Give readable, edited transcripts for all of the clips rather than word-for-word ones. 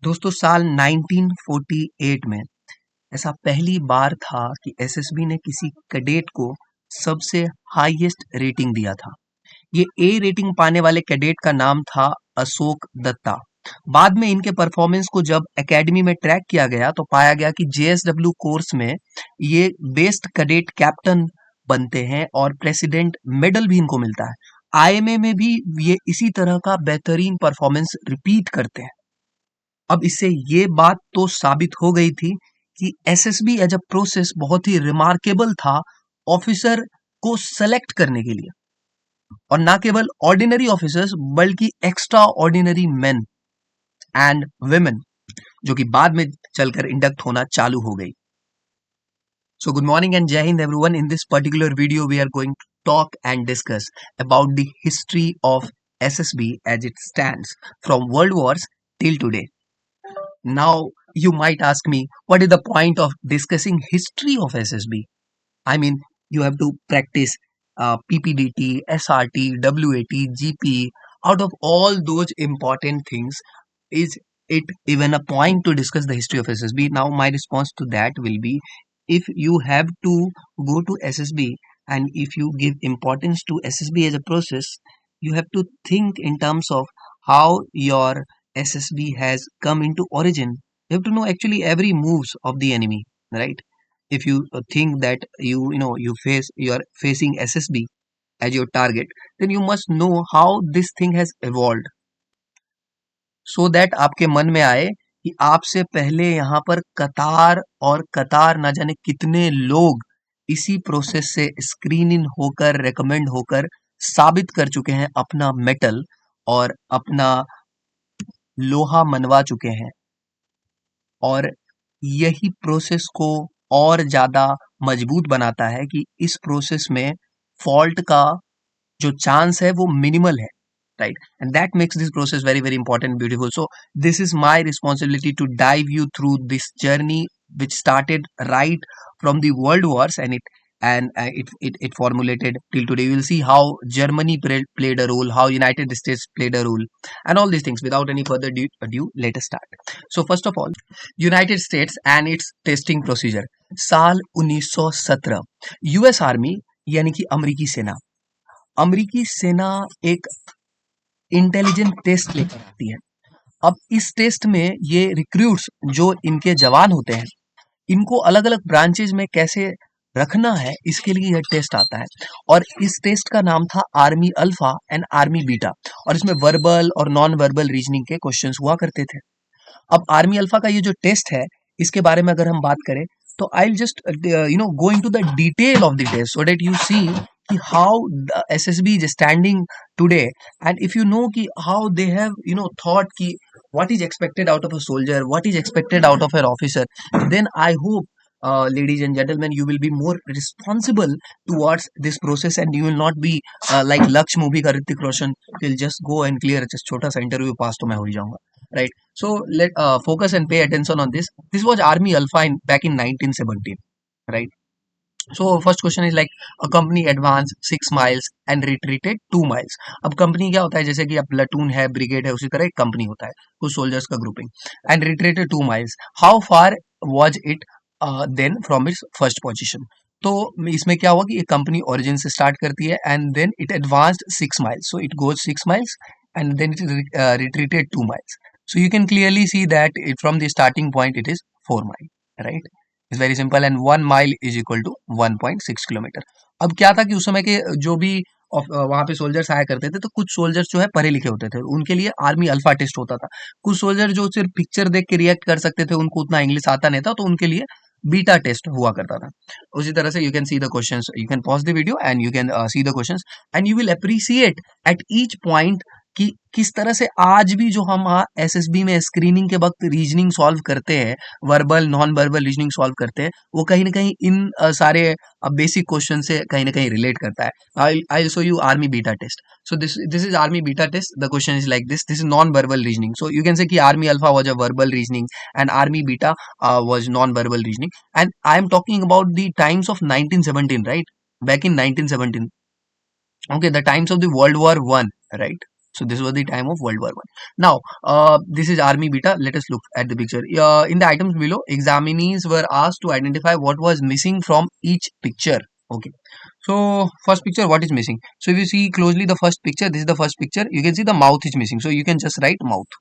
दोस्तों साल 1948 में ऐसा पहली बार था कि एसएसबी ने किसी कैडेट को सबसे हाईएस्ट रेटिंग दिया था। ये ए रेटिंग पाने वाले कैडेट का नाम था अशोक दत्ता। बाद में इनके परफॉर्मेंस को जब एकेडमी में ट्रैक किया गया तो पाया गया कि जेएसडब्ल्यू कोर्स में ये बेस्ट कैडेट कैप्टन बनते हैं और प्रेसिडेंट मेडल भी इनको मिलता है। आईएमए में भी ये इसी तरह का बेहतरीन परफॉर्मेंस रिपीट करते हैं। अब इससे ये बात तो साबित हो गई थी कि एसएसबी एज अ प्रोसेस बहुत ही रिमार्केबल था ऑफिसर को सेलेक्ट करने के लिए, और ना केवल ऑर्डिनरी ऑफिसर्स बल्कि extra ordinary main and women जो कि बाद में चलकर इंडक्ट होना चालू हो गई। So good morning and Jai Hind everyone. In this particular video we are going to talk and discuss about the history of SSB as it stands from world wars till today. Now you might ask me, what is the point of discussing history of SSB? I mean, you have to practice PPDT, SRT, WAT, GP. Out of all those important things, is it even a point to discuss the history of SSB? Now my response to that will be, if you have to go to SSB and if you give importance to SSB as a process, you have to think in terms of how your SSB has come into origin. You have to know actually every moves of the enemy, right? If you think that you are facing SSB as your target, then you must know how this thing has evolved, so that आपके मन में आए कि आपसे पहले यहाँ पर कतार और कतार ना जाने कितने लोग इसी प्रोसेस से स्क्रीन इन होकर रेकमेंड होकर साबित कर चुके हैं अपना मेटल और अपना लोहा मनवा चुके हैं, और यही प्रोसेस को और ज़्यादा मजबूत बनाता है कि इस प्रोसेस में फॉल्ट का जो चांस है वो मिनिमल है, right? And that makes this process very very important and beautiful. So this is my responsibility to dive you through this journey which started right from the world wars, and it formulated till today. You will see how Germany played a role, how United States played a role, and all these things. Without any further ado, let us start. So first of all, United States and its testing procedure. साल 1917 US army यानी कि अमेरिकी सेना एक intelligent test लेकर आती है। अब इस टेस्ट में ये रिक्रूट्स जो इनके जवान होते हैं, इनको अलग अलग ब्रांचेज में कैसे रखना है, इसके लिए यह टेस्ट आता है। और इस टेस्ट का नाम था army alpha and army beta, और इसमें वर्बल और नॉन वर्बल रीजनिंग के क्वेश्चंस हुआ करते थे। अब आर्मी अल्फा का ये जो टेस्ट है, इसके बारे में अगर हम बात करें तो I will just go into the detail of the test so that you see कि how the SSB is standing today, and if you know कि हाउ दे हैव थॉट कि what is expected out of a soldier, what is expected out of an officer, then I hope, ladies and gentlemen, you will be more responsible towards this process, and you will not be like Laksh movie का Hrithik Roshan will just go and clear just छोटा सा interview पास तो मैं हो ही जाऊंगा, right? So let focus and pay attention on this. This was Army Alpha back in 1917, right? So first question is like, a company advanced 6 miles and retreated 2 miles. अब company क्या होता है, जैसे कि अब प्लाटून है, ब्रिगेड है, उसी तरह एक कंपनी होता है, कुछ सोल्जर्स का grouping, and retreated 2 miles. How far was it then from its first position? तो इसमें क्या हुआ कि ये कंपनी ओरिजिन से स्टार्ट करती है and then it advanced 6 miles, so it goes 6 miles and then it retreated 2 miles. So you can clearly see that from the starting point it is 4 miles, right? Is very simple, and 1 mile is equal to 1.6 kilometre. अब क्या था कि उस समय के जो भी वहां पे सोल्जर्स आया करते थे, तो कुछ सोल्जर्स जो है पढ़े लिखे होते थे, उनके लिए आर्मी अल्फा टेस्ट होता था। कुछ सोल्जर जो सिर्फ पिक्चर देख के रिएक्ट कर सकते थे, उनको उतना इंग्लिश आता नहीं था, तो उनके लिए बीटा टेस्ट हुआ करता था। उसी तरह से you can see the questions, you can pause the video and you can see the questions, and you will appreciate at each point कि किस तरह से आज भी जो हम एसएसबी में स्क्रीनिंग के वक्त रीजनिंग सॉल्व करते हैं, verbal non verbal reasoning solve करते हैं, वो कहीं ना कहीं इन सारे बेसिक क्वेश्चन से कहीं ना कहीं रिलेट करता है। I show you army beta test. So this is army beta test. The question is like this. This is non-verbal reasoning. So you can say कि army alpha was a verbal reasoning and army beta was non-verbal reasoning. And I am talking about the times of 1917, right? Back in 1917. Okay, the times of the World War One, right? So this was the time of World War One. Now, this is Army Beta. Let us look at the picture. In the items below, examinees were asked to identify what was missing from each picture. Okay. So first picture, what is missing? So if you see closely the first picture, this is the first picture. You can see the mouth is missing. So you can just write mouth.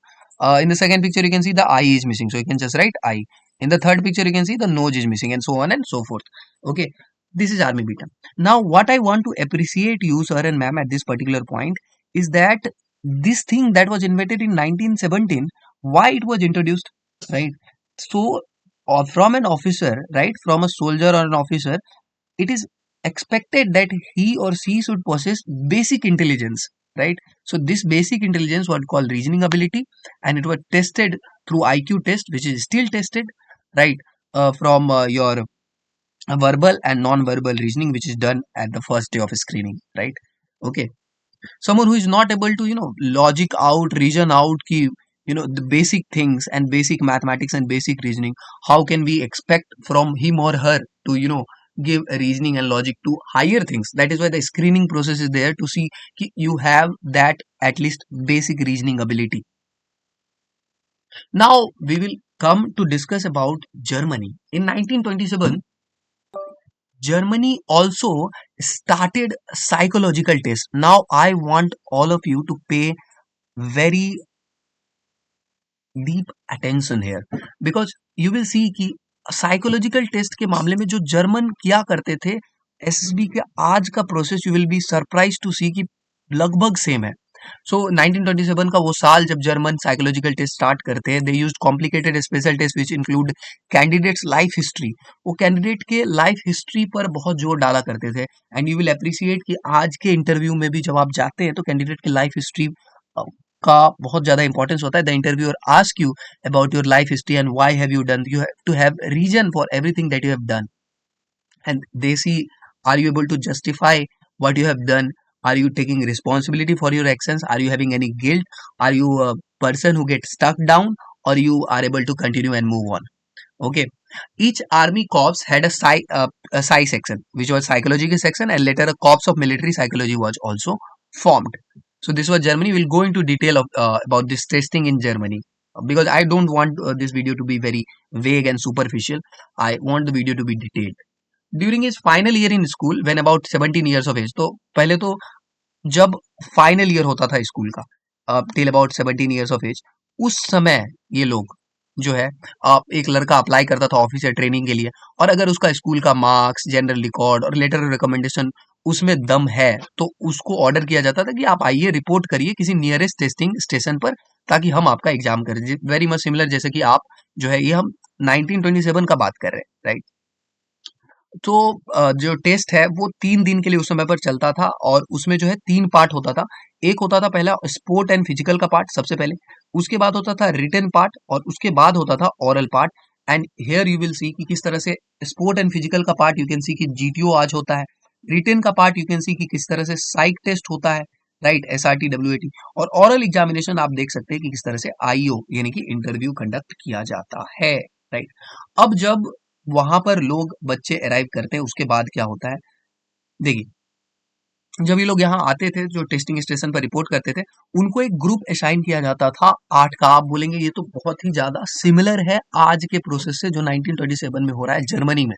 In the second picture, you can see the eye is missing. So you can just write eye. In the third picture, you can see the nose is missing, and so on and so forth. Okay. This is Army Beta. Now, what I want to appreciate you, sir and ma'am, at this particular point is that this thing that was invented in 1917, why it was introduced, right? So, from an officer, right, from a soldier or an officer, it is expected that he or she should possess basic intelligence, right? So this basic intelligence was called reasoning ability, and it was tested through IQ test, which is still tested, right? From your verbal and non-verbal reasoning, which is done at the first day of screening, right? Okay. Someone who is not able to logic out, reason out ki, the basic things and basic mathematics and basic reasoning, how can we expect from him or her to give a reasoning and logic to higher things? That is why the screening process is there, to see ki you have that at least basic reasoning ability. Now we will come to discuss about Germany. In 1927, Germany also started psychological tests. Now I want all of you to pay very deep attention here, because you will see कि psychological test के मामले में जो German किया करते थे, SSB के आज का process you will be surprise to see कि लगभग सेम है. सो 1927 का वो साल जब जर्मन साइकोलॉजिकल टेस्ट स्टार्ट करते हैं, they used complicated special test which include candidates life history. वो कैंडिडेट के लाइफ हिस्ट्री पर बहुत जोर डाला करते थे, एंड यू विल अप्रिशिएट कि आज के इंटरव्यू में भी जब आप जाते हैं तो कैंडिडेट की लाइफ हिस्ट्री का बहुत ज़्यादा इंपॉर्टेंस होता है. The interviewer ask you about your life history and why have you done. You have to have reason for everything that you have done, and they see, are you able to justify what you have done? Are you taking responsibility for your actions? Are you having any guilt? Are you a person who gets stuck down, or you are able to continue and move on? Okay. Each army corps had a psi section, which was psychology section, and later a corps of military psychology was also formed. So this was Germany. We'll go into detail of about this testing in Germany, because I don't want this video to be very vague and superficial. I want the video to be detailed. During his final year in school, when about 17 years of age, तो पहले तो जब final year होता था school का, till about 17 years of age, उस समय ये लोग जो है, एक लड़का अप्लाई करता था ऑफिसर ट्रेनिंग के लिए, और अगर उसका स्कूल का मार्क्स, जनरल रिकॉर्ड और लेटर ऑफ रिकमेंडेशन उसमें दम है, तो उसको ऑर्डर किया जाता था कि आप आइए, रिपोर्ट करिए किसी नियरेस्ट टेस्टिंग स्टेशन पर, ताकि हम आपका एग्जाम करें. वेरी मच सिमिलर, जैसे कि आप जो है, ये हम 1927 का बात कर रहे हैं, राइट? तो जो टेस्ट है वो 3 दिन के लिए उस समय पर चलता था, और उसमें जो है 3 पार्ट होता था. एक होता था पहला स्पोर्ट एंड फिजिकल का पार्ट सबसे पहले, उसके बाद होता था रिटन पार्ट, और उसके बाद होता था oral part. And here you will see कि किस तरह से स्पोर्ट एंड फिजिकल का पार्ट यू कैन सी कि जीटीओ आज होता है. रिटन का पार्ट यू कैन सी कि किस तरह से साइक टेस्ट होता है, राइट, एसआरटी, डब्ल्यूएटी. और ओरल एग्जामिनेशन आप देख सकते हैं कि किस तरह से आईओ यानी कि इंटरव्यू कंडक्ट किया जाता है, राइट. अब जब वहां पर लोग बच्चे अराइव करते हैं, उसके बाद क्या होता है, देखिए, जब ये लोग यहाँ आते थे, जो टेस्टिंग स्टेशन पर रिपोर्ट करते थे, उनको एक ग्रुप असाइन किया जाता था 8 का. आप बोलेंगे ये तो बहुत ही ज्यादा सिमिलर है आज के प्रोसेस से जो 1927 में हो रहा है जर्मनी में.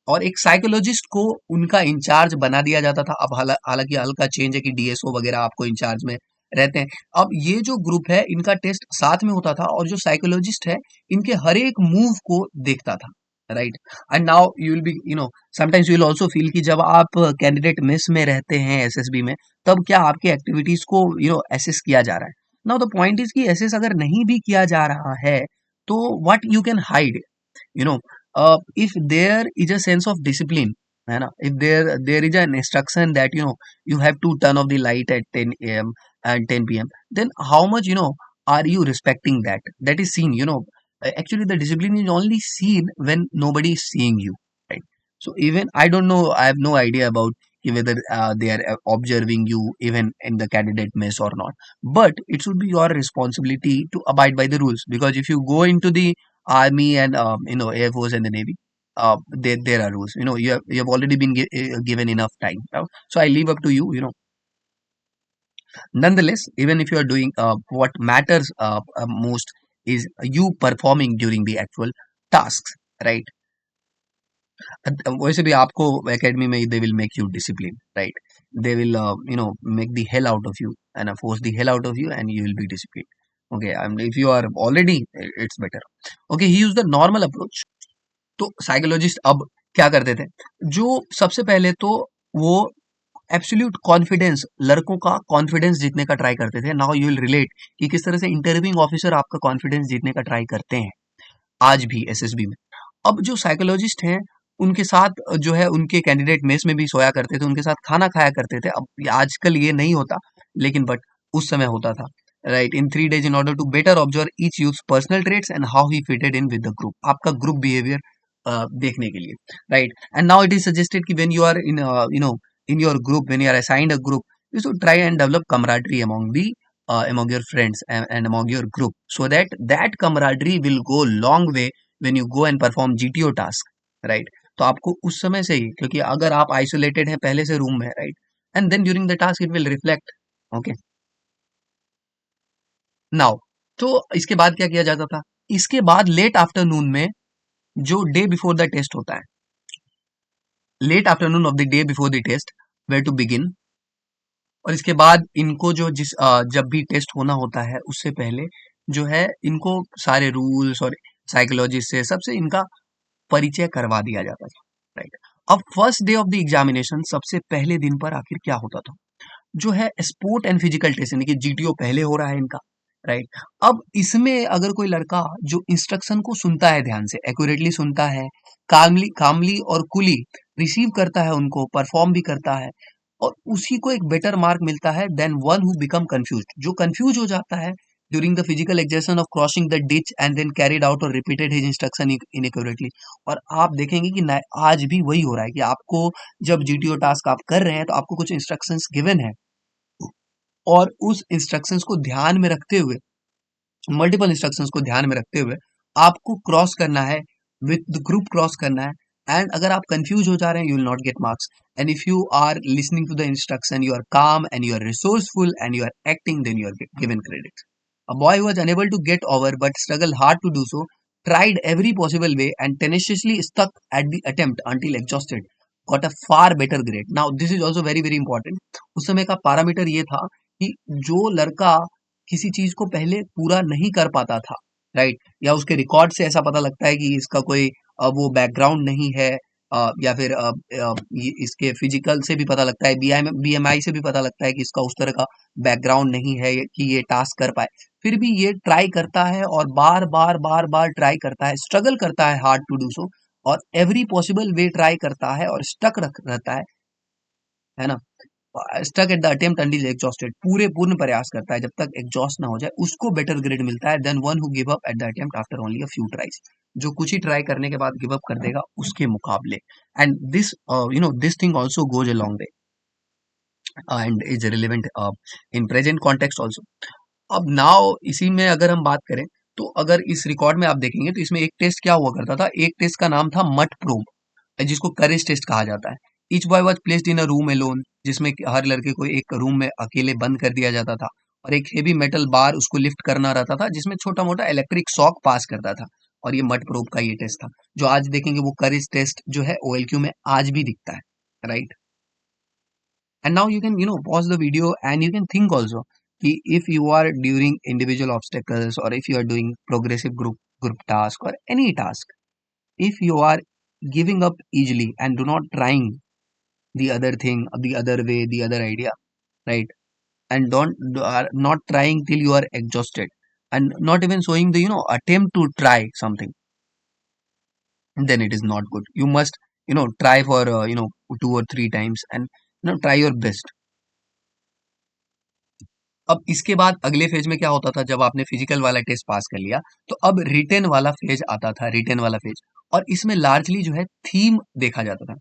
और एक साइकोलॉजिस्ट को उनका इंचार्ज बना दिया जाता था. अब हालांकि हल्का चेंज है कि डीएसओ वगैरह आपको इंचार्ज में रहते हैं. अब ये जो ग्रुप है, इनका टेस्ट साथ में होता था, और जो साइकोलॉजिस्ट है, इनके हर एक मूव को देखता था, right. And now you will be sometimes you will also feel कि जब आप कैंडिडेट मेस में रहते हैं एसएसबी में, तब क्या आपके एक्टिविटीज को एसेस किया जा रहा है. नाउ द पॉइंट इज कि एसेस अगर नहीं भी किया जा रहा है, तो what you can hide, you know if there is a sense of discipline, है ना, if there is an instruction that you have to turn off the light at 10 a.m. and 10 p.m., then how much are you respecting that? That is seen, actually the discipline is only seen when nobody is seeing you, right? So even I don't know, I have no idea about whether they are observing you even in the candidate mess or not, but it should be your responsibility to abide by the rules, because if you go into the army and air force and the navy, there are rules. You have already been given enough time, so I leave up to you, Nonetheless, even if you are doing what matters most is you performing during the actual tasks, right? वैसे भी आपको academy में they will make you discipline, right? They will make the hell out of you and force the hell out of you and you will be discipline. Okay, and if you are already, it's better. Okay, he use the normal approach. तो psychologist अब क्या करते थे? जो सबसे पहले तो वो एब्सोल्यूट कॉन्फिडेंस, लड़कों का कॉन्फिडेंस जीतने का ट्राई करते थे. नाउ यू विल रिलेट कि किस तरह से इंटरव्यूइंग ऑफिसर आपका कॉन्फिडेंस जीतने का ट्राई करते हैं आज भी एसएसबी में. अब जो साइकोलॉजिस्ट हैं उनके साथ जो है उनके कैंडिडेट मेस में भी सोया करते थे, उनके साथ खाना खाया करते थे. अब आजकल ये नहीं होता, लेकिन बट उस समय होता था, right? In 3 days in order to better observe each youth personal traits and how he fitted in with the group, आपका ग्रुप बिहेवियर देखने के लिए, right? And now it is suggested कि when you are in in your group, when you are assigned a group, you should try and develop camaraderie among your friends and among your group, so that camaraderie will go long way when you go and perform GTO task, right? तो आपको उस समय से ही, क्योंकि अगर आप isolated हैं पहले से रूम में, right, and then during the task it will reflect. Okay, now तो इसके बाद क्या किया जाता था? इसके बाद लेट आफ्टरनून में, जो डे बिफोर द टेस्ट होता है, late afternoon of the day before the test, where to begin. और इसके बाद इनको जो जब भी टेस्ट होना होता है उससे पहले जो है इनको सारे रूल्स और साइकोलॉजिस्ट से सबसे इनका परिचय करवा दिया जाता था, राइट? अब first day of the examination, सबसे पहले दिन पर आखिर क्या होता था? जो है स्पोर्ट एंड फिजिकल टेस्ट, यानी कि जीटीओ पहले हो रहा है इनका, राइट? अब इसमें अगर कोई लड़का जो इंस्ट्रक्शन को सुनता है, ध्यान से एक्यूरेटली सुनता है, कामली कामली और कूली रिसीव करता है, उनको परफॉर्म भी करता है, और उसी को एक बेटर मार्क मिलता है then one who become confused, जो कंफ्यूज हो जाता है during the physical exertion of crossing the ditch and then carried out और रिपीटेड हिज इंस्ट्रक्शन इनएक्यूरेटली. और आप देखेंगे कि आज भी वही हो रहा है कि आपको जब जीटीओ टास्क आप कर रहे हैं तो आपको कुछ इंस्ट्रक्शंस गिवन है, और उस इंस्ट्रक्शंस को ध्यान में रखते हुए, मल्टीपल इंस्ट्रक्शंस को ध्यान में रखते हुए आपको क्रॉस करना है, विद द ग्रुप क्रॉस करना है. एंड अगर आप कंफ्यूज हो जा रहे हैं, you will not get marks. And if you are listening to the instruction, you are calm and you are resourceful and you are acting, then you are given credit. A boy who was unable to get over but struggled hard to do so, tried every possible way and tenaciously stuck at the attempt until exhausted, got a far better grade. Now this is also very very important. उस समय का parameter ये था कि जो लड़का किसी चीज को पहले पूरा नहीं कर पाता था, राइट, या उसके रिकॉर्ड से ऐसा पता लगता है कि इसका कोई वो बैकग्राउंड नहीं है, या फिर इसके फिजिकल से भी पता लगता है, बीएमआई से भी पता लगता है कि इसका उस तरह का बैकग्राउंड नहीं है कि ये टास्क कर पाए, फिर भी ये ट्राई करता है और बार बार बार बार ट्राई करता है, स्ट्रगल करता है हार्ड टू डू सो, और एवरी पॉसिबल वे ट्राई करता है और स्टक रहता है ना, stuck at the attempt until exhausted, पूर्ण प्रयास करता है जब तक एग्जॉस्ट ना हो जाए, उसको बेटर ग्रेड मिलता है then one who give up at the attempt after only a few tries, जो कुछ ही ट्राई करने के बाद गिव अप कर देगा उसके मुकाबले. And this this thing also goes a long way and is relevant in present context also. अब नाउ इसी में अगर हम बात करें, तो अगर इस रिकॉर्ड में आप देखेंगे तो इसमें एक टेस्ट क्या हुआ करता था, एक टेस्ट का नाम था मट प्रोब, जिसको करेज टेस्ट कहा जाता है. Each boy was placed in a room alone, जिसमें हर लड़के को एक रूम में अकेले बंद कर दिया जाता था, और एक हेवी मेटल बार उसको लिफ्ट करना रहता था, जिसमें छोटा मोटा इलेक्ट्रिक शॉक पास करता था. और ये मट प्रोब का ये टेस्ट था, जो आज देखेंगे वो करेज टेस्ट जो है ओएलक्यू में आज भी दिखता है, right? And now you can pause the video and you can think also कि if you are during individual obstacles or if you are doing progressive group task or any task, if you are giving up easily and do not trying the other thing, the other way, the other idea, right, and are not trying till you are exhausted and not even showing the attempt to try something, then it is not good. You must try for 2 or 3 times and try your best. अब इसके बाद अगले phase में क्या होता था, जब आपने फिजिकल वाला टेस्ट पास कर लिया तो अब रिटेन वाला फेज आता था, रिटेन वाला फेज. और इसमें लार्जली जो है थीम देखा जाता था.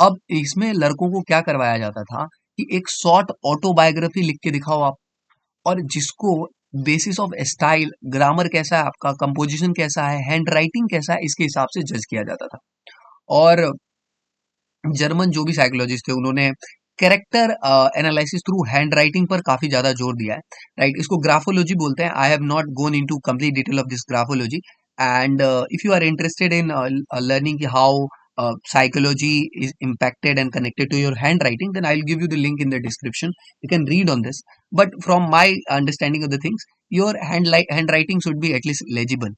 अब इसमें लड़कों को क्या करवाया जाता था कि एक शॉर्ट ऑटोबायोग्राफी लिख के दिखाओ आप, और जिसको बेसिस ऑफ स्टाइल, ग्रामर कैसा है आपका, कंपोजिशन कैसा है, हैंड राइटिंग कैसा है, इसके हिसाब से जज किया जाता था. और जर्मन जो भी साइकोलॉजिस्ट थे उन्होंने character analysis through hand writing पर काफी ज्यादा जोर दिया है, राइट। इसको ग्राफोलॉजी बोलते हैं। I have not gone into complete detail of this graphology, and if you are interested in learning how psychology is impacted and connected to your handwriting, then I'll give you the link in the description. You can read on this. But from my understanding of the things, your handwriting should be at least legible,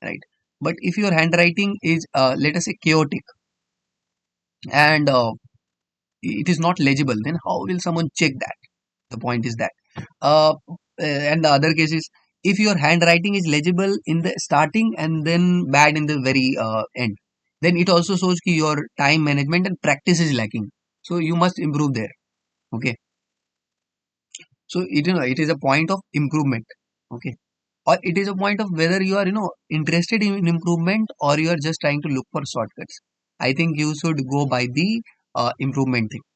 right? But if your handwriting is let us say chaotic, and it is not legible, then how will someone check that? The point is that and the other case is, if your handwriting is legible in the starting and then bad in the very end, then it also shows कि your time management and practice is lacking, so you must improve there. Okay, so it is a point of improvement. Okay, or it is a point of whether you are interested in improvement, or you are just trying to look for shortcuts. I think you should go by the improvement thing.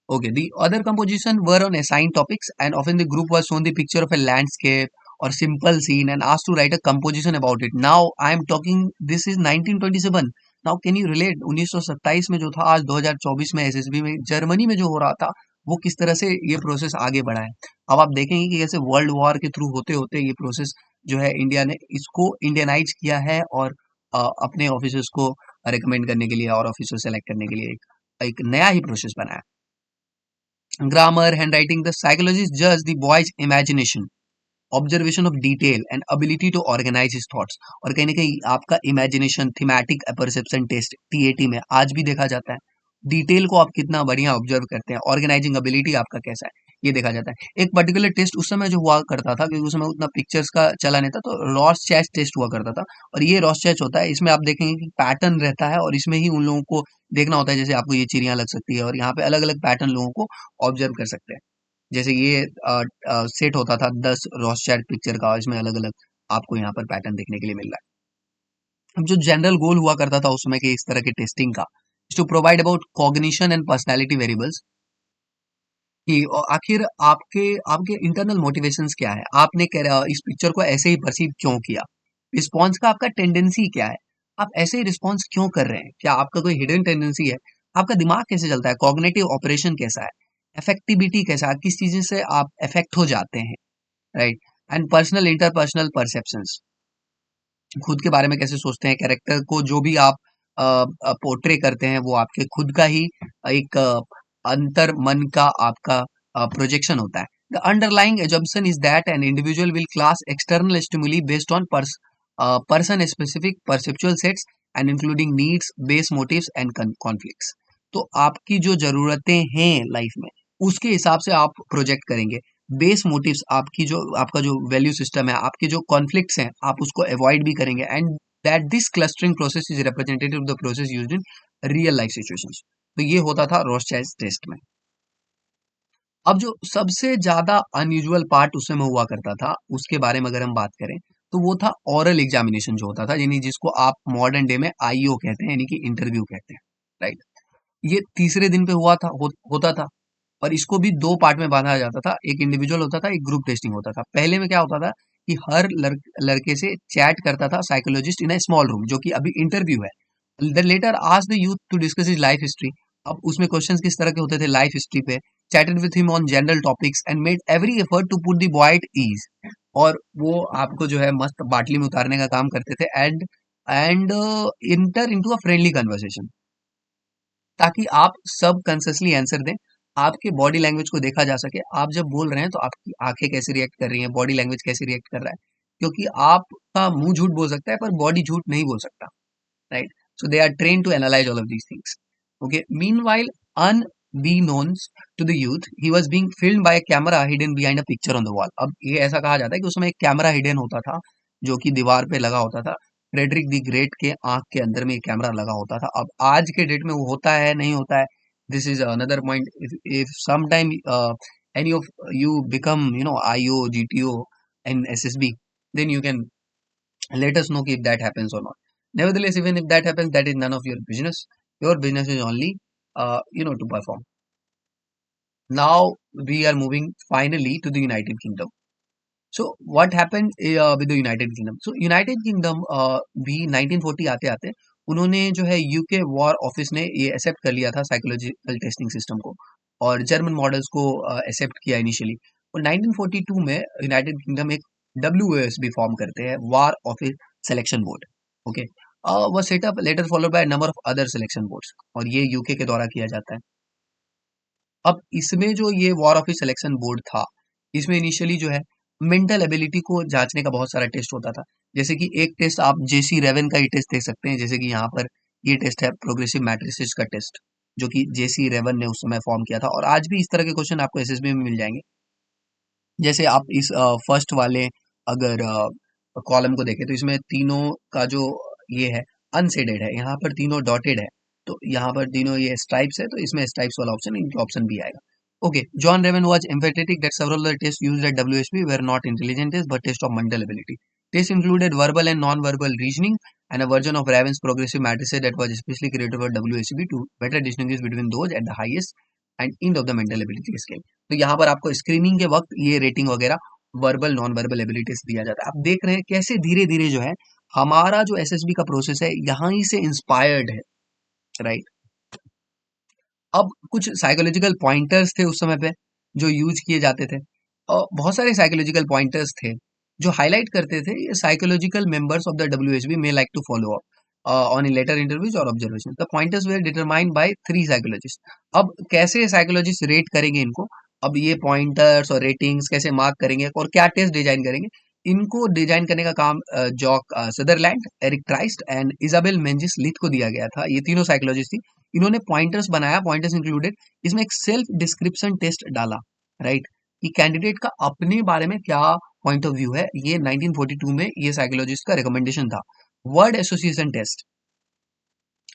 Okay, the other composition were on assigned topics, and often the group was shown the picture of a landscape or simple scene and asked to write a composition about it. Now I am talking, this is 1927. Now can you relate 1927 में जो था, आज 2024 में SSB में Germany में जो हो रहा था, वो किस तरह से ये प्रोसेस आगे बढ़ा है। अब आप देखेंगे कि कैसे वर्ल्ड वॉर के थ्रू होते होते ये प्रोसेस जो है, इंडिया ने इसको इंडियनाइज किया है, और अपने ऑफिसर्स को रिकमेंड करने के लिए और ऑफिसर सेलेक्ट करने के लिए एक नया ही प्रोसेस बनाया। Grammar, handwriting, the psychologists judge the boy's imagination, observation of detail and ability to organise his thoughts. और कहीं ना कहीं आपका imagination, thematic perception test TAT में आज भी देखा जाता है। डिटेल को आप कितना बढ़िया ऑब्जर्व करते हैं, ऑर्गेनाइजिंग एबिलिटी आपका कैसा है, ये देखा जाता है। एक पर्टिकुलर टेस्ट उस समय जो हुआ करता था, क्योंकि उस समय उतना पिक्चर्स का चला नहीं था, तो रॉस चैच टेस्ट हुआ करता था। और ये रॉस चैच होता है, इसमें आप देखेंगे कि पैटर्न रहता है, और इसमें ही उन लोगों को देखना होता है, जैसे आपको ये चिड़िया लग सकती है, और यहाँ पे अलग अलग पैटर्न लोगों को ऑब्जर्व कर सकते हैं। जैसे ये सेट होता था 10 रॉसचैल्ड पिक्चर का, इसमें अलग अलग आपको यहाँ पर पैटर्न देखने के लिए मिल रहा है। अब जो जनरल गोल हुआ करता था उस समय के इस तरह के टेस्टिंग का, to provide about cognition and personality variables, कि आखिर आपके आपके इंटरनल मोटिवेशंस क्या है, आपने इस पिक्चर को ऐसे ही परसीव क्यों किया, रिस्पॉन्स का आपका टेंडेंसी क्या है, आप ऐसे ही रिस्पॉन्स क्यों कर रहे हैं, क्या आपका कोई हिडन टेंडेंसी है, आपका दिमाग कैसे चलता है, कॉग्निटिव ऑपरेशन कैसा है, इफेक्टिविटी कैसा है, किस चीज से आप इफेक्ट हो जाते हैं, right. And personal interpersonal perceptions, खुद के बारे में कैसे सोचते हैं, कैरेक्टर को जो भी आप पोर्ट्रे करते हैं वो आपके खुद का ही एक अंतर मन का आपका प्रोजेक्शन होता है। The underlying assumption is that an individual will class external stimuli based on person specific perceptual sets and including needs, base motives and conflicts. तो आपकी जो जरूरतें हैं लाइफ में, उसके हिसाब से आप प्रोजेक्ट करेंगे। बेस मोटिव्स, आपकी जो आपका जो वैल्यू सिस्टम है, आपके जो कॉन्फ्लिक्ट्स हैं, आप उसको अवॉइड भी करेंगे, and that this clustering process is representative of the process used in real life situations. तो ये होता था रॉसचैल्ड टेस्ट में। अब जो सबसे ज्यादा अनयूजुअल पार्ट उस समय हुआ करता था, उसके बारे में अगर हम बात करें, तो वो था ओरल एग्जामिनेशन जो होता था, यानी जिसको आप मॉडर्न डे में आईओ कहते हैं, यानी कि इंटरव्यू कहते हैं, राइट। ये तीसरे दिन पे हुआ था, होता था, और इसको भी दो पार्ट में बांधा जाता था, एक इंडिविजुअल होता था, एक ग्रुप टेस्टिंग होता था। पहले में क्या होता था कि हर लड़के से चैट करता था psychologist in a small room, जो कि अभी इंटरव्यू है। Then later asked the youth to discuss his life history. अब उसमें क्वेश्चंस किस तरह के होते थे, लाइफ हिस्ट्री पे, chatted with him on general topics and made every effort to put the boy at ease. और वो आपको जो है मस्त बाटली में उतारने का काम करते थे, and inter into a friendly conversation, ताकि आप सब कॉन्सियसली आंसर दें, आपके बॉडी लैंग्वेज को देखा जा सके। आप जब बोल रहे हैं तो आपकी आंखें कैसे रिएक्ट कर रही हैं, बॉडी लैंग्वेज कैसे रिएक्ट कर रहा है, क्योंकि आपका मुंह झूठ बोल सकता है पर बॉडी झूठ नहीं बोल सकता, right. So they are trained to analyze all of these things. Okay. Meanwhile, unbeknownst to the youth, he was being filmed by a camera hidden behind a picture on the wall. अब ये ऐसा कहा जाता है कि उसमें एक camera hidden होता था, जो कि दीवार पे लगा होता था। फ्रेडरिक द ग्रेट के आंख के अंदर में एक कैमरा लगा होता था। अब आज के डेट में वो होता है नहीं होता है, this is another point. if sometime any of you become IO, GTO and SSB, then you can let us know if that happens or not. Nevertheless, even if that happens, that is none of your business. Your business is only to perform. Now we are moving finally to the United Kingdom. So what happened with the United Kingdom? So United Kingdom भी 1940 आते आते उन्होंने जो है UK war office ने ये accept कर लिया था साइकोलॉजिकल टेस्टिंग सिस्टम को। और जर्मन मॉडल्स को एक्सेप्ट किया इनिशियली। और 1942 में यूनाइटेड किंगडम एक WOSB फॉर्म करते हैं, War Office Selection Board. Okay, वो setup later followed by number of other selection boards, और ये यूके के द्वारा किया जाता है। अब इसमें जो ये वॉर ऑफिस सिलेक्शन बोर्ड था, इसमें इनिशियली जो है मेंटल एबिलिटी को जांचने का बहुत सारा टेस्ट होता था। जैसे कि एक टेस्ट आप जेसी रेवन का ही टेस्ट देख सकते हैं, जैसे कि यहाँ पर ये टेस्ट है प्रोग्रेसिव मैट्रिसेस का टेस्ट, जो कि जेसी रेवन ने उस समय फॉर्म किया था। और आज भी इस तरह के क्वेश्चन आपको एसएसबी में मिल जाएंगे। जैसे आप इस फर्स्ट वाले अगर कॉलम को देखें तो इसमें तीनों का जो ये है अनसेडेड है, यहाँ पर तीनों डॉटेड है, तो यहाँ पर तीनों ये स्ट्राइप्स है, तो इसमें स्ट्राइप्स वाला ऑप्शन इनके ऑप्शन भी आएगा। Okay, John Raven was emphatic that several of the tests used at WSB were not intelligent tests but tests of mental ability. Tests included verbal and non-verbal reasoning and a version of Raven's progressive matrices that was especially created for WSB to better distinguish between those at the highest and end of the mental ability scale. तो यहाँ पर आपको screening के वक्त ये rating वगैरह verbal non verbal abilities दिया जाता है। आप देख रहे हैं कैसे धीरे धीरे जो है हमारा जो एसएसबी का प्रोसेस है यहाँ ही से इंस्पायर्ड है, राइट। अब कुछ साइकोलॉजिकल पॉइंटर्स थे उस समय पे जो यूज किए जाते थे, और बहुत सारे साइकोलॉजिकल पॉइंटर्स थे जो हाईलाइट करते थे ये psychological members of the WSB may like to follow up on in later interviews और observation. The pointers were determined by 3 psychologist. अब कैसे साइकोलॉजिस्ट रेट करेंगे इनको, अब ये पॉइंटर्स और रेटिंग्स कैसे मार्क करेंगे और क्या टेस्ट डिजाइन करेंगे, इनको डिजाइन करने का काम Jock Sutherland, Eric Trist and Isabel Menzies Lyth को दिया गया था। ये तीनों साइकोलॉजिस्ट थी, इन्होंने पॉइंटर्स बनाया, पॉइंटर्स इंक्लूडेड, इसमें एक सेल्फ डिस्क्रिप्शन टेस्ट डाला, राइट, कि कैंडिडेट का अपने बारे में क्या पॉइंट ऑफ व्यू है। ये 1942 में ये साइकोलॉजिस्ट का रिकमेंडेशन था। वर्ड एसोसिएशन टेस्ट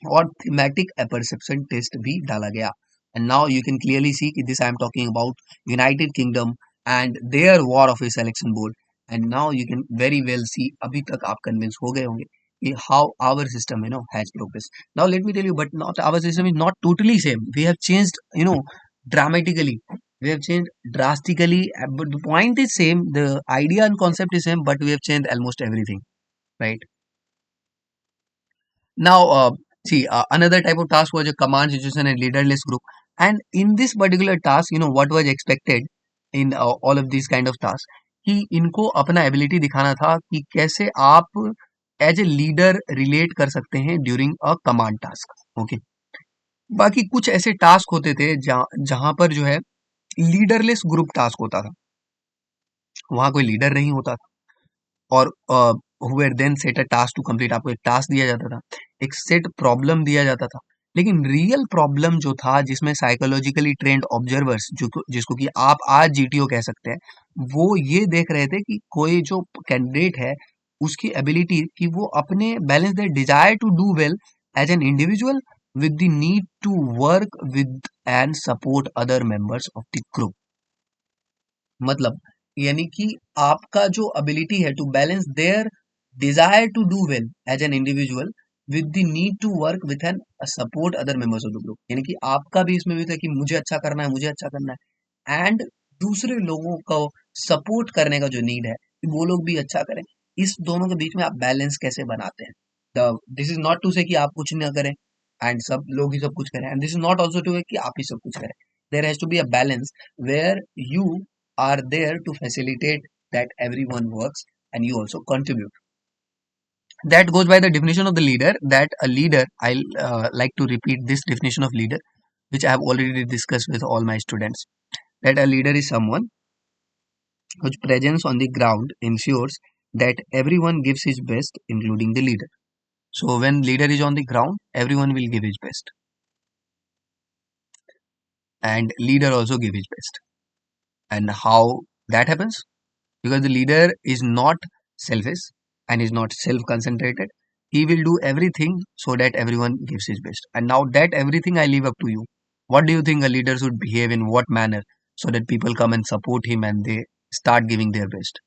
और थीमेटिक अपरसेप्शन टेस्ट भी डाला गया। And now you can clearly see कि this I am talking about United Kingdom and their war of a selection board. And now you can very well see, अभी तक आप convince हो गए होंगे कि how our system has progressed. Now let me tell you, but not our system is not totally same. We have changed dramatically, we have changed drastically, but the point is same, the idea and concept is same, but we have changed almost everything, right? Now see, another type of task was a command situation and leaderless group. And in this particular task, what was expected in all of these kind of tasks, कि इनको अपना ability दिखाना था कि कैसे आप as a leader relate कर सकते हैं during a command task. Okay, बाकी कुछ ऐसे टास्क होते थे जहां पर जो है लीडरलेस ग्रुप टास्क होता था, वहां कोई लीडर नहीं होता था, और हुए then set a task to complete, आपको एक टास्क दिया जाता था, एक सेट प्रॉब्लम दिया जाता था। लेकिन रियल प्रॉब्लम जो था, जिसमें साइकोलॉजिकली ट्रेंड ऑब्जर्वर्स जिसको कि आप आज जीटीओ कह सकते हैं, वो ये देख रहे थे कि कोई जो कैंडिडेट है उसकी एबिलिटी कि वो अपने balance the desire to do well as an individual with the need to work with and support other members of the group. मतलब यानी कि आपका जो एबिलिटी है to balance their desire to do well as an individual with the need to work with and support other members of the group, यानी कि आपका भी इसमें भी था कि मुझे अच्छा करना है, मुझे अच्छा करना है, एंड दूसरे लोगों को सपोर्ट करने का जो नीड है कि वो लोग भी अच्छा करें, इस दोनों के बीच में आप बैलेंस कैसे बनाते हैं। दिस इज नॉट टू से कि आप कुछ ना करें एंड सब लोग ही सब कुछ करें, and this is not also to कि आप ही सब कुछ करें। There has to be a balance where you are there to facilitate that everyone works and you also contribute. That goes by the definition of the leader, that a leader, I'll like to repeat this definition of leader, which I have already discussed with all my students, that a leader is someone whose presence on the ground ensures that everyone gives his best, including the leader. So when leader is on the ground, everyone will give his best, and leader also give his best. And how that happens? Because the leader is not selfish and is not self-concentrated. He will do everything so that everyone gives his best. And now that everything I leave up to you. What do you think a leader should behave in what manner so that people come and support him and they start giving their best?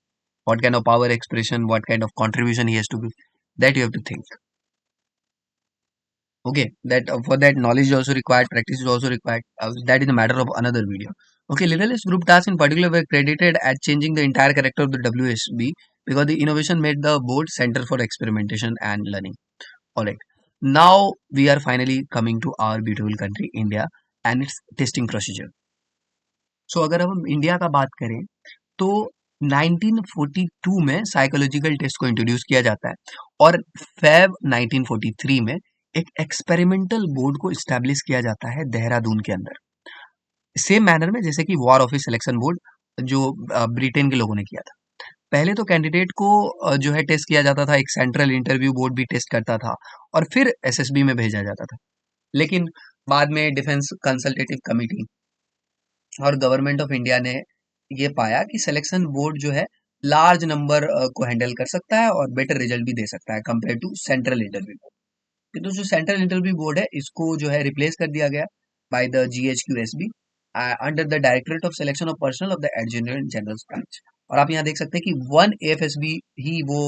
What kind of power expression, what kind of contribution he has to give? That you have to think. Okay, that for that knowledge is also required, practice is also required. That is a matter of another video. Okay, leaderless group tasks in particular were credited at changing the entire character of the WSB because the innovation made the board center for experimentation and learning. Alright, now we are finally coming to our beautiful country, India, and its testing procedure. सो अगर हम India का बात करें तो 1942 में psychological test को introduce किया जाता है और फेब 1943 में एक एक्सपेरिमेंटल बोर्ड को इस्टेब्लिश किया जाता है देहरादून के अंदर, सेम मैनर में जैसे कि वॉर ऑफिस सिलेक्शन बोर्ड जो ब्रिटेन के लोगों ने किया था। पहले तो कैंडिडेट को जो है टेस्ट किया जाता था, एक सेंट्रल इंटरव्यू बोर्ड भी टेस्ट करता था और फिर एसएसबी में भेजा जाता था। लेकिन बाद में डिफेंस कंसल्टेटिव कमेटी और गवर्नमेंट ऑफ इंडिया ने ये पाया कि सिलेक्शन बोर्ड जो है लार्ज नंबर को हैंडल कर सकता है और बेटर रिजल्ट भी दे सकता है compare to central interview board. तो जो सेंट्रल इंटरव्यू बोर्ड है इसको जो है रिप्लेस कर दिया गया by the GHQSB under the directorate of selection of personal of the adjutant general branch. और आप यहाँ देख सकते हैं कि 1 AFSB ही वो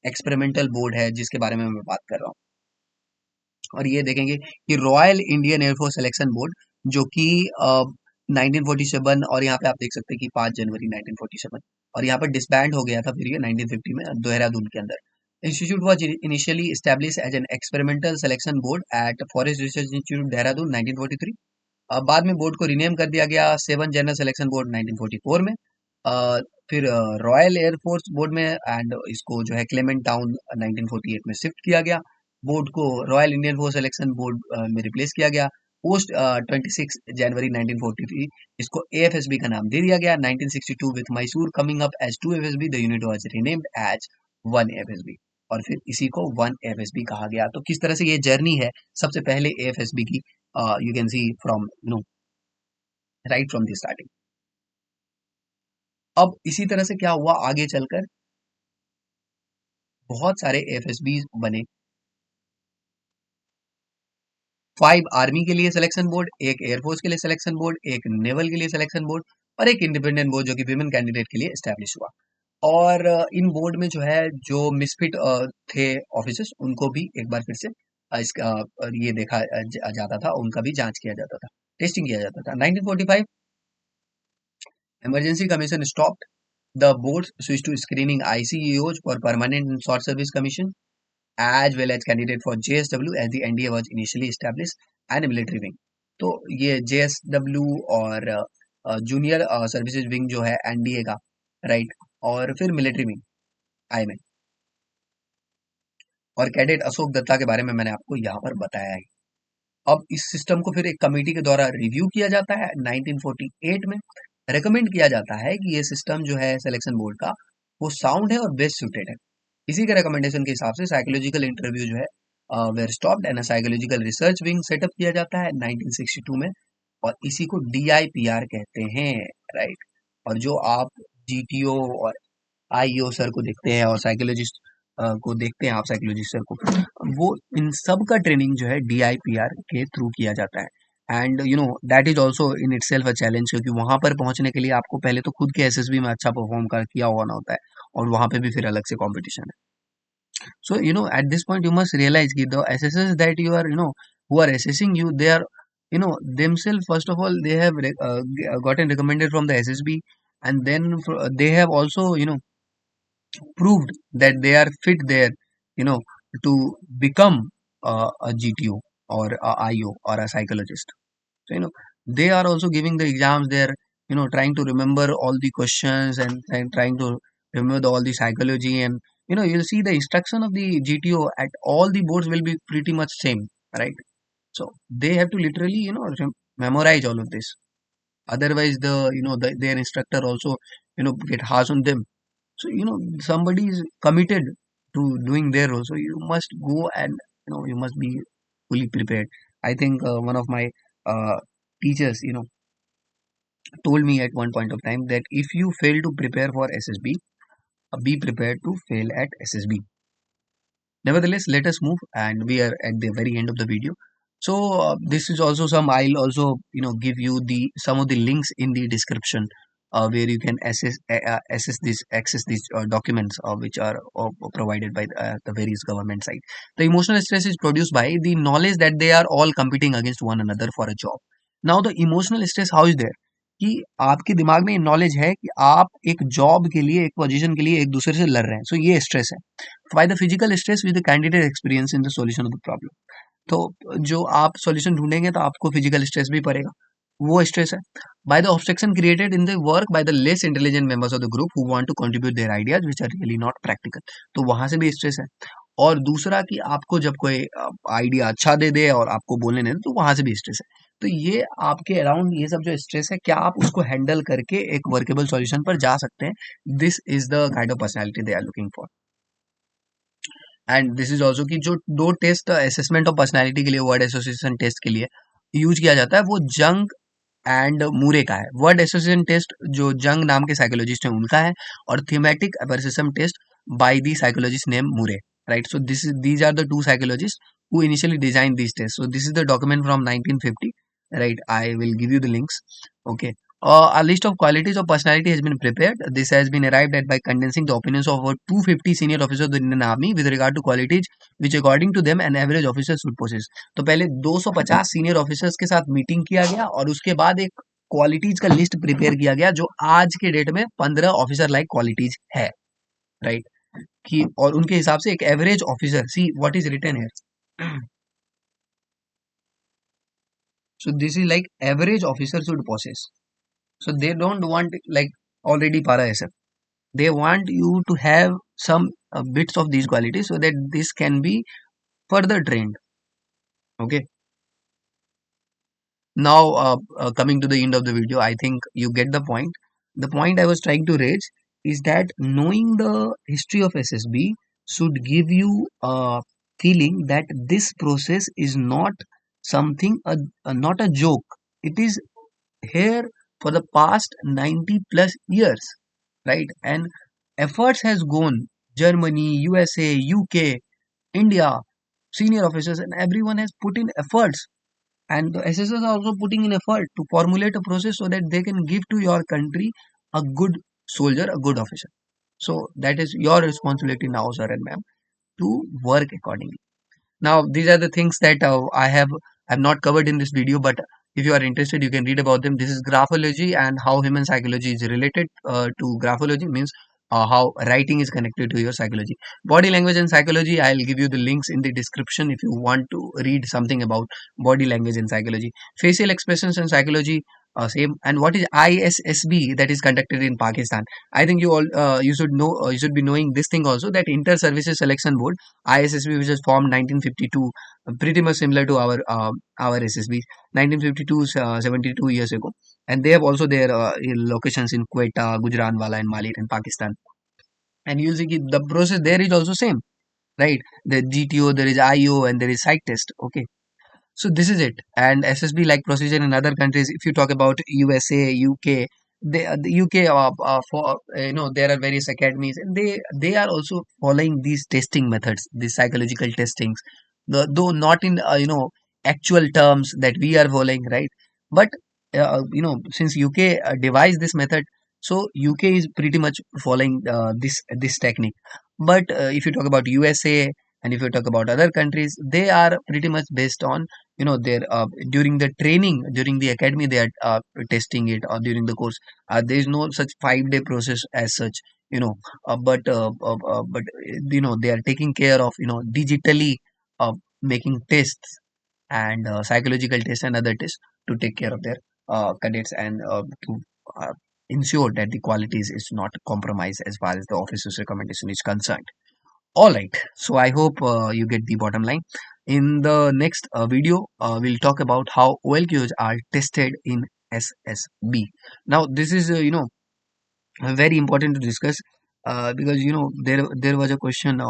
एक्सपेरिमेंटल बोर्ड है जिसके बारे में मैं बात कर रहा हूँ। और ये देखेंगे कि royal Indian air force selection board जो कि 1947 और यहाँ पे आप देख सकते हैं कि 5 जनवरी 1947 और यहाँ पर डिसबैंड हो गया था फिर ये 1950 में देहरादून के अंदर। Institute was initially establish as an experimental selection board at Forest Research Institute Dehradun 1943। बाद में बोर्ड को रिनेम कर दिया गया 7 जनरल सिलेक्शन बोर्ड 1944 में। फिर रॉयल एयरफोर्स बोर्ड में एंड इसको जो है क्लेमेंट टाउन 1948 में शिफ्ट किया गया। बोर्ड को royal Indian force selection board में रिप्लेस किया गया। पोस्ट 26 जनवरी 1943 इसको AFSB का नाम दे दिया गया। 1962 with Mysore coming up as 2 AFSB the unit was renamed as 1 AFSB और फिर इसी को 1 AFSB कहा गया। तो किस तरह से ये जर्नी है सबसे पहले AFSB की, you can C from right from the starting. अब इसी तरह से क्या हुआ आगे चलकर बहुत सारे AFSB बने। 5 आर्मी के लिए सिलेक्शन बोर्ड, एक एयरफोर्स के लिए सिलेक्शन बोर्ड, एक नेवल के लिए सिलेक्शन बोर्ड और एक इंडिपेंडेंट बोर्ड जो कि विमेन कैंडिडेट के लिए एस्टैब्लिश हुआ। और इन बोर्ड में जो है जो मिसफिट थे ऑफिसर्स उनको भी एक बार फिर से इसका ये देखा जाता था, उनका भी जांच किया जाता था, टेस्टिंग किया जाता था। 1945 emergency commission stopped the board switch to screening ICEOs for permanent and short service commission as well as candidate for JSW as the NDA was initially established and military wing। तो ये JSW और junior services wing जो है NDA का, right, और फिर military wing आई में। और कैडेट अशोक दत्ता के बारे में मैंने आपको यहाँ पर बताया है। अब इस सिस्टम को फिर एक कमेटी के द्वारा रिव्यू किया जाता है 1948 में। रेकमेंड किया जाता है कि ये सिस्टम जो है सिलेक्शन बोर्ड का वो साउंड है और बेस्ट सूटेड है। इसी के रिकमेंडेशन के हिसाब से साइकोलॉजिकल इंटरव्यू जो है were stopped and psychological research wing setup किया जाता है 1962 में और इसी को DIPR कहते हैं, राइट। और जो आप GTO और IEO सर को देखते हैं और साइकोलॉजिस्ट को देखते हैं आप साइकोलॉजिस्ट सर को, वो इन सब का ट्रेनिंग जो है DIPR के थ्रू किया जाता है। And that is also in it self a challenge क्योंकि वहां पर पहुंचने के लिए आपको पहले तो खुद के SSB में अच्छा परफॉर्म कर किया हुआ ना होता है और वहां पे भी फिर अलग से कंपटीशन है। So, at this point, you must realize that the assessors that you are, who are assessing you, they are, themselves, first of all, they have gotten recommended from the SSB, and then they have also, proved that they are fit there, you know, to become a GTO or a IO or a psychologist. So, they are also giving the exams. They are, trying to remember all the questions and trying to remember all the psychology and you'll see the instruction of the GTO at all the boards will be pretty much same, right? So they have to literally, memorize all of this. Otherwise, their instructor also, get harsh on them. So somebody is committed to doing their role. So you must go and you must be fully prepared. I think one of my teachers, told me at one point of time that if you fail to prepare for SSB, be prepared to fail at SSB. Nevertheless, let us move and we are at the very end of the video. So this is also I'll also give you some of the links in the description where you can access these documents which are provided by the various government side. The emotional stress is produced by the knowledge that they are all competing against one another for a job. Now the emotional stress how is there कि आपके दिमाग में knowledge है कि आप एक job के लिए, एक पोजीशन के लिए एक दूसरे से लड़ रहे हैं, सो ये स्ट्रेस है। By the physical stress with the candidate experience in the solution of the problem. तो जो आप सॉल्यूशन ढूंढेंगे तो आपको फिजिकल स्ट्रेस भी पड़ेगा, वो स्ट्रेस है। by the obstruction created in the work by the less intelligent members of the group who want to contribute their ideas which are really not practical. तो वहां से भी स्ट्रेस है। और दूसरा कि आपको जब कोई आइडिया अच्छा दे दे और आपको बोलने नहीं दे तो वहां से भी स्ट्रेस है। तो ये आपके अराउंड ये सब जो स्ट्रेस है, क्या आप उसको हैंडल करके एक वर्केबल सॉल्यूशन पर जा सकते हैं? This is the kind of personality they are looking for. And this is also कि जो दो टेस्ट असेसमेंट ऑफ पर्सनैलिटी के लिए, वर्ड एसोसिएशन टेस्ट के लिए यूज किया जाता है, वो जंग एंड मूरे का है। वर्ड एसोसिएशन टेस्ट जो जंग नाम के साइकोलॉजिस्ट हैं उनका है, और thematic apperception test by the psychologist name Murray, right? So these are the two psychologists who initially designed these tests. So this is the document from 1950, right? I will give you the links. Okay. A list of qualities of personality has been prepared. This has been arrived at by condensing the opinions of over 250 senior officers of the Indian Army with regard to qualities which according to them an average officer should possess. तो पहले 250 senior officers के साथ meeting किया गया और उसके बाद एक क्वालिटीज का लिस्ट प्रिपेयर किया गया जो आज के डेट में 15 ऑफिसर लाइक क्वालिटीज है, राइट? कि और उनके हिसाब से एक average officer, see what is written here, so this is like average officer should possess. So they don't want like already para SF, they want you to have some bits of these qualities so that this can be further trained. Okay, now coming to the end of the video, I think you get the point. The point I was trying to raise is that knowing the history of SSB should give you a feeling that this process is not something not a joke. It is here for the past 90 plus years, right? And efforts has gone, Germany, USA, UK, India, senior officers and everyone has put in efforts, and the SSS are also putting in effort to formulate a process so that they can give to your country a good soldier, a good officer. So that is your responsibility now, sir and ma'am, to work accordingly. Now these are the things that I have not covered in this video, but if you are interested you can read about them. This is graphology and how human psychology is related to graphology, means how writing is connected to your psychology. Body language and psychology, I'll give you the links in the description if you want to read something about body language and psychology. Facial expressions and psychology, same. And what is ISSB, that is conducted in Pakistan? I think you all you should know, you should be knowing this thing also, that Inter Services Selection Board, ISSB, which was formed 1952, pretty much similar to our SSB, 1952, 72 years ago, and they have also their locations in Quetta, Gujranwala, and Mali in Pakistan. And you'll see the process there is also same, right? The GTO, there is IO, and there is psych test. Okay, so this is it. And SSB like procedure in other countries. If you talk about USA, UK, the UK for there are various academies and they are also following these testing methods, these psychological testings. Though not in actual terms that we are following, right? But since UK devised this method, so UK is pretty much following this technique. But if you talk about USA and if you talk about other countries, they are pretty much based on their during the training, during the academy they are testing it, or during the course there is no such 5 day process as such, but they are taking care of digitally making tests and psychological tests and other tests to take care of their cadets and to uh, ensure that the qualities is not compromised as far as the officer's recommendation is concerned. All right, so I hope you get the bottom line. In the next video, we'll talk about how OLQs are tested in SSB. Now, this is very important to discuss because there was a question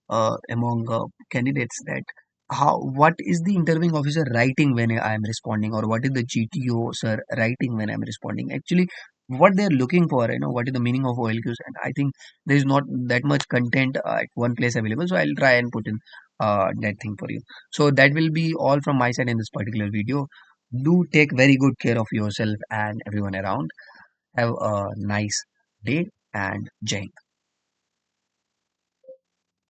among candidates that how what is the interviewing officer writing when I am responding, or what is the GTO sir writing when I am responding. Actually, what they are looking for, what is the meaning of OLQs, and I think there is not that much content at one place available, so I'll try and put in that thing for you. So that will be all from my side in this particular video. Do take very good care of yourself and everyone around. Have a nice day and Jai Hind.